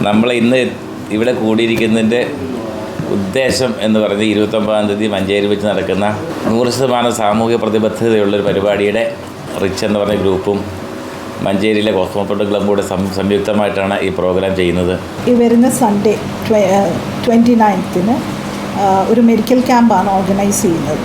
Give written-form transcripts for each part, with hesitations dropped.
നമ്മൾ ഇന്ന് ഇവിടെ കൂടിയിരിക്കുന്നതിൻ്റെ ഉദ്ദേശം എന്ന് പറഞ്ഞ് 29-ാം തീയതി മഞ്ചേരി വെച്ച് നടക്കുന്ന 100% സാമൂഹിക പ്രതിബദ്ധതയുള്ളൊരു പരിപാടിയുടെ റിച്ച് എന്ന് പറഞ്ഞ ഗ്രൂപ്പും മഞ്ചേരിയിലെ കോസ്മോപോളിറ്റൻ ക്ലബ്ബും കൂടെ സംയുക്തമായിട്ടാണ് ഈ പ്രോഗ്രാം ചെയ്യുന്നത്. ഈ വരുന്ന സൺഡേ 29-ന് ഒരു മെഡിക്കൽ ക്യാമ്പാണ് ഓർഗനൈസ് ചെയ്യുന്നത്.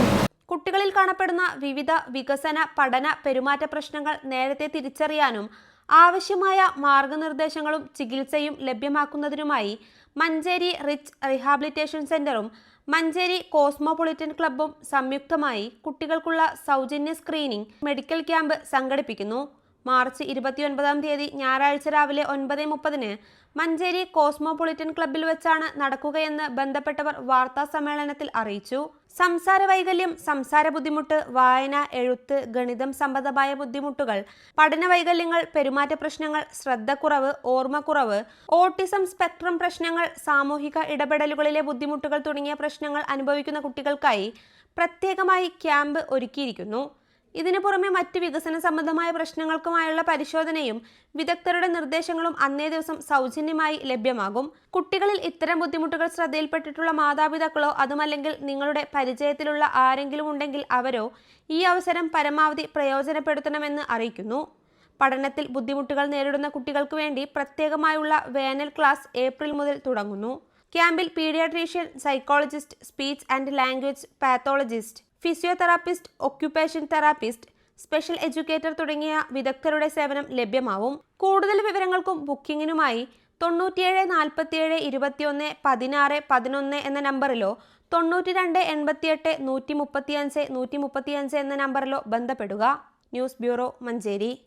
കുട്ടികളിൽ കാണപ്പെടുന്ന വിവിധ വികസന, പഠന, പെരുമാറ്റ പ്രശ്നങ്ങൾ നേരത്തെ തിരിച്ചറിയാനും ആവശ്യമായ മാർഗനിർദ്ദേശങ്ങളും ചികിത്സയും ലഭ്യമാക്കുന്നതിനുമായി മഞ്ചേരി റിച്ച് റീഹാബിലിറ്റേഷൻ സെന്ററും മഞ്ചേരി കോസ്മോപൊളിറ്റൻ ക്ലബ്ബും സംയുക്തമായി കുട്ടികൾക്കുള്ള സൗജന്യ സ്ക്രീനിംഗ് മെഡിക്കൽ ക്യാമ്പ് സംഘടിപ്പിക്കുന്നു. മാർച്ച് 29-ാം തീയതി ഞായറാഴ്ച രാവിലെ 9:30 മഞ്ചേരി കോസ്മോപൊളിറ്റൻ ക്ലബ്ബിൽ വെച്ചാണ് നടക്കുകയെന്ന് ബന്ധപ്പെട്ടവർ വാർത്താ സമ്മേളനത്തിൽ അറിയിച്ചു. സംസാര വൈകല്യം, സംസാര ബുദ്ധിമുട്ട്, വായന, എഴുത്ത്, ഗണിതം സംബന്ധമായ ബുദ്ധിമുട്ടുകൾ, പഠന വൈകല്യങ്ങൾ, പെരുമാറ്റ പ്രശ്നങ്ങൾ, ശ്രദ്ധക്കുറവ്, ഓർമ്മക്കുറവ്, ഓട്ടിസം സ്പെക്ട്രം പ്രശ്നങ്ങൾ, സാമൂഹിക ഇടപെടലുകളിലെ ബുദ്ധിമുട്ടുകൾ തുടങ്ങിയ പ്രശ്നങ്ങൾ അനുഭവിക്കുന്ന കുട്ടികൾക്കായി പ്രത്യേകമായി ക്യാമ്പ് ഒരുക്കിയിരിക്കുന്നു. ഇതിനു പുറമെ മറ്റ് വികസന സംബന്ധമായ പ്രശ്നങ്ങൾക്കുമായുള്ള പരിശോധനയും വിദഗ്ധരുടെ നിർദ്ദേശങ്ങളും അന്നേ ദിവസം സൗജന്യമായി ലഭ്യമാകും. കുട്ടികളിൽ ഇത്തരം ബുദ്ധിമുട്ടുകൾ ശ്രദ്ധയിൽപ്പെട്ടിട്ടുള്ള മാതാപിതാക്കളോ അതുമല്ലെങ്കിൽ നിങ്ങളുടെ പരിചയത്തിലുള്ള ആരെങ്കിലും ഉണ്ടെങ്കിൽ അവരോ ഈ അവസരം പരമാവധി പ്രയോജനപ്പെടുത്തണമെന്ന് അറിയിക്കുന്നു. പഠനത്തിൽ ബുദ്ധിമുട്ടുകൾ നേരിടുന്ന കുട്ടികൾക്ക് വേണ്ടി പ്രത്യേകമായുള്ള വേനൽ ക്ലാസ് ഏപ്രിൽ മുതൽ തുടങ്ങുന്നു. ക്യാമ്പിൽ paediatrician, psychologist, speech and language pathologist, physiotherapist, occupation therapist, special educator തുടങ്ങിയ വിദഗ്ധരുടെ സേവനം ലഭ്യമാവും. കൂടുതൽ വിവരങ്ങൾക്കും ബുക്കിങ്ങിനുമായി 97 47 21 16 11 എന്ന നമ്പറിലോ 92 88 135 135 എന്ന നമ്പറിലോ ബന്ധപ്പെടുക. News bureau, Manjeri.